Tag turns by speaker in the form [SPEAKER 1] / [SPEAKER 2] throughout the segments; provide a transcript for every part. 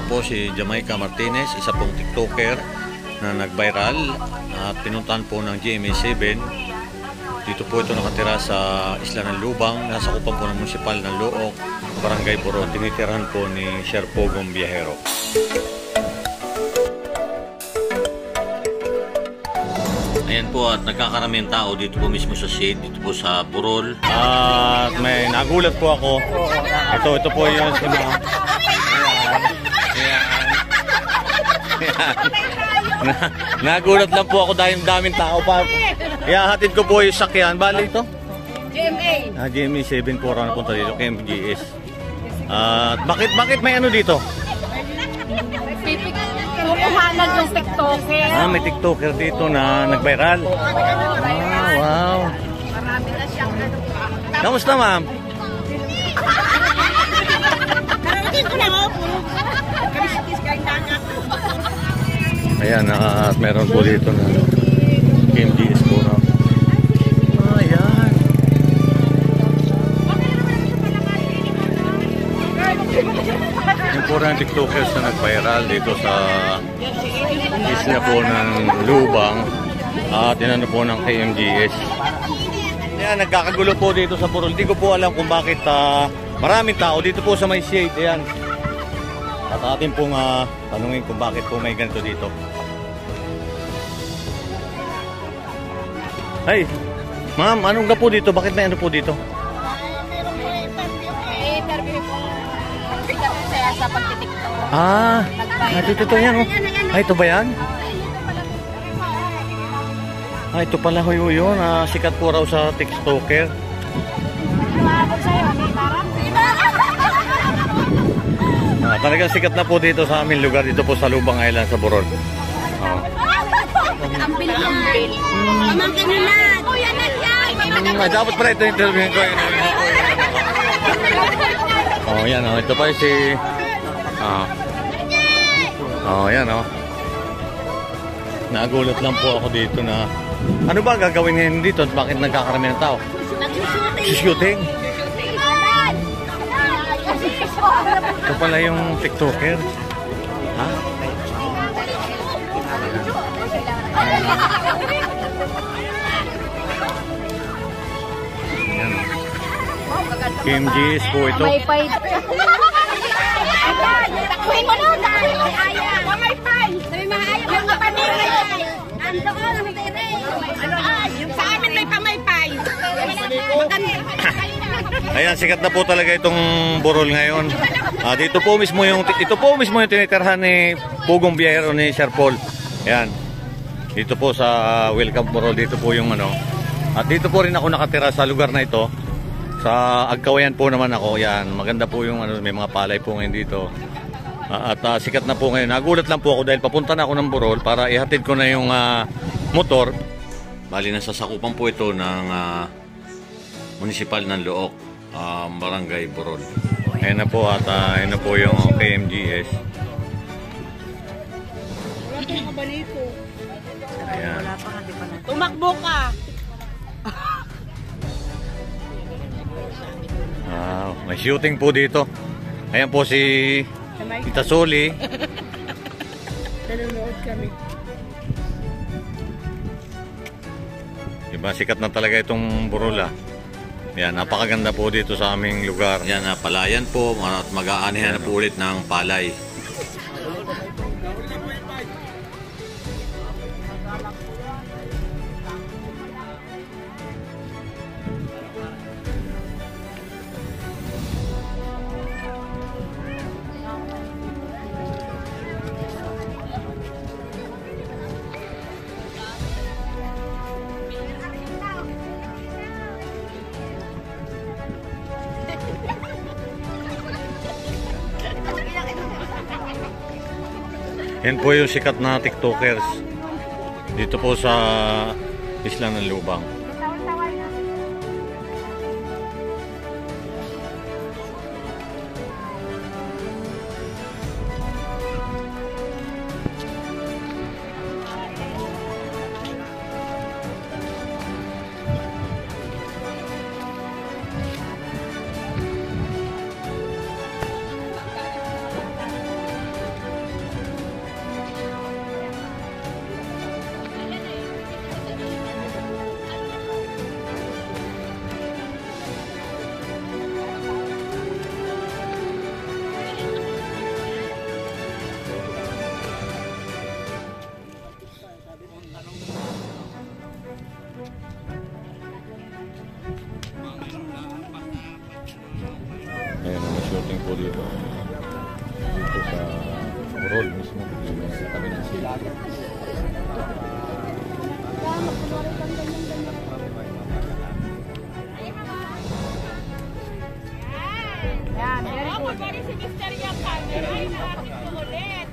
[SPEAKER 1] po si Jamaica Martinez, isa pong TikToker na nag-viral at pinuntahan po ng GMA7. Dito po ito nakatira sa Isla ng Lubang, nasa kupan po ng munisipal ng Looc, Barangay Burol. Tinitirahan po ni Sir Pogong Biyahero. Ayan po, at nagkakaraming tao dito po mismo sa shade, dito po sa Burol. At may nagulat po ako. Ito po yung si Ma'am. Nagulat lang po ako dahil daming tao pa. Ihahatid ko po yung sakyan. Bali ito?
[SPEAKER 2] GMA.
[SPEAKER 1] GMA 7 po na punta dito, KMGS. At bakit may ano dito?
[SPEAKER 2] Pupuhanan yung TikToker.
[SPEAKER 1] May TikToker dito na nag-viral. Wow.
[SPEAKER 2] Marami na siyang ano.
[SPEAKER 1] Kamusta, ma'am?
[SPEAKER 2] Kararating ko lang ako. Kamisikis kain dagat.
[SPEAKER 1] Ayan, at meron po dito na KMGS po na. Ayan. Yung po ng TikTokers na nag-viral dito sa isla po ng Lubang at inano po ng KMGS. Ayan, nagkakagulo po dito sa Burol. Hindi ko po alam kung bakit maraming tao dito po sa may shade. Ayan. At atin pong tanungin kung bakit po may ganito dito. Hey, ma'am, anong po dito? Bakit may ano po dito?
[SPEAKER 2] Meron po interview po. Sikat siya sa pagtitiktok.
[SPEAKER 1] Ito yan. Oh. Ito ba yan? Ito pala ho yun. Sikat po raw sa TikToker. Talagang sikat na po dito sa aming lugar. Dito po sa Lubang Island sa Burol.
[SPEAKER 2] Ang bilis. Pamangkin nila. Kuya na yan.
[SPEAKER 1] Dapat pala ito interview ko. Yan. Ito pa si... yan. Nagulat lang po ako dito na... Ano ba gagawin ngayon dito? Bakit nagkakarami ng tao? Shooting. Ito pala yung TikToker. Ha? Ayan. KMGS po ito.
[SPEAKER 2] Pay. Takuin mo na. Pamay-pay. Sabi mga ayaw. Yung kapamilay. Andoon. Yung sa amin may pamay-pay.
[SPEAKER 1] Ayan, sikat na po talaga itong Burol ngayon. Ito po mismo yung tinitirhan ni Pogong Biyahero ni Sir Paul. Ayan. Dito po sa Welcome Burol, dito po yung ano. At dito po rin ako nakatira sa lugar na ito. Sa Agkawayan po naman ako. Yan, maganda po yung ano, may mga palay po ngayon dito. At sikat na po ngayon. Nagulat lang po ako dahil papunta na ako ng Burol para ihatid ko na yung motor. Bali, nasasakupan po ito ng munisipal ng Looc, Barangay Burol. Ayan na po at ayan na po yung KMGS. Ayan.
[SPEAKER 2] Tumakbo ka.
[SPEAKER 1] May shooting po dito. Ayan po si Tita Soli.
[SPEAKER 2] Nanonood kami.
[SPEAKER 1] Diba, sikat na talaga itong Burol. Yan, napakaganda po dito sa aming lugar. Yan, palayan po at mag-aanihan na po ulit ng palay. Yan po yung sikat na TikTokers dito po sa Isla ng Lubang. Burol mismo. Sa tabi ng sila.
[SPEAKER 2] Yan, very good. Pag si Mr. Yakan, ay natin ko ulit.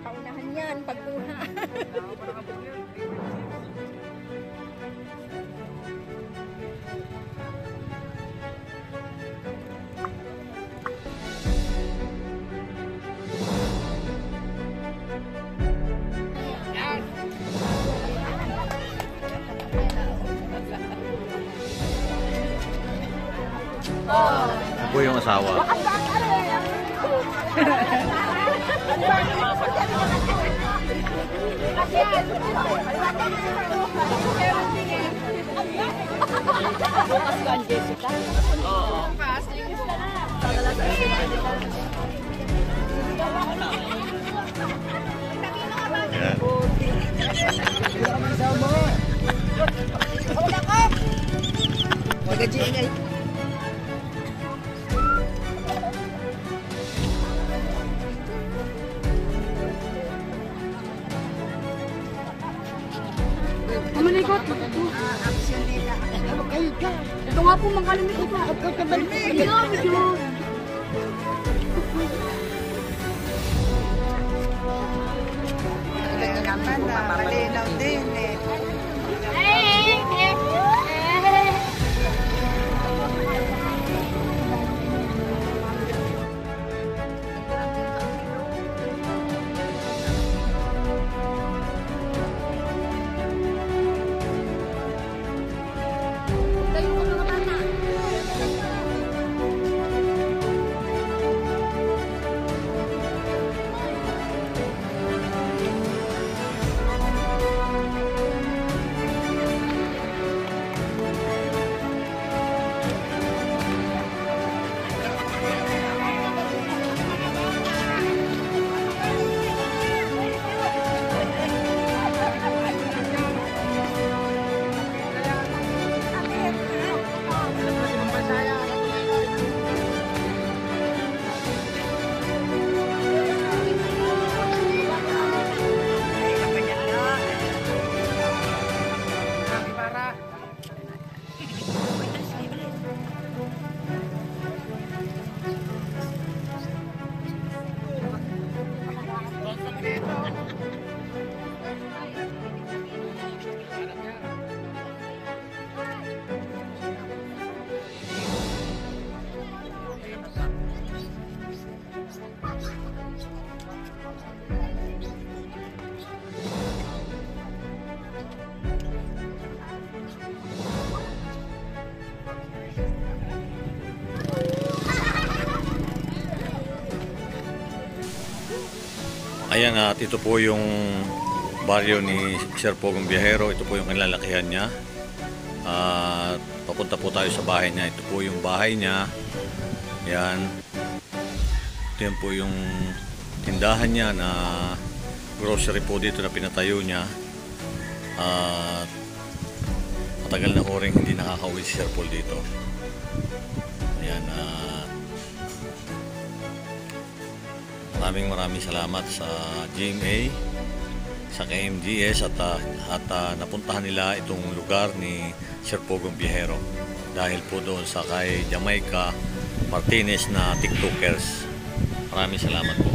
[SPEAKER 2] Paunahan yan, pagkuha.
[SPEAKER 1] Yan po yung asawa.
[SPEAKER 2] Bukas ka, Jessica? Oo. Bukas.
[SPEAKER 1] Yan.
[SPEAKER 2] Magajingay.
[SPEAKER 3] Malikot. Ito nga po mangkalimit ito. Hindi nga, medyo.
[SPEAKER 2] Naman na, malinaw din eh.
[SPEAKER 1] Ayan, at ito po yung baryo ni Sir Pogong Biyahero. Ito po yung kinalakihan niya. At papunta po tayo sa bahay niya. Ito po yung bahay niya. Yan. Ito yan po yung tindahan niya na grocery po dito na pinatayo niya. At matagal na ho rin hindi nakakauwi si Sir Paul dito. Ayan. Maraming salamat sa GMA, sa KMGS at napuntahan nila itong lugar ni Sir Pogong Biyahero dahil po doon sa kay Jamaica Martinez na TikTokers. Maraming salamat po.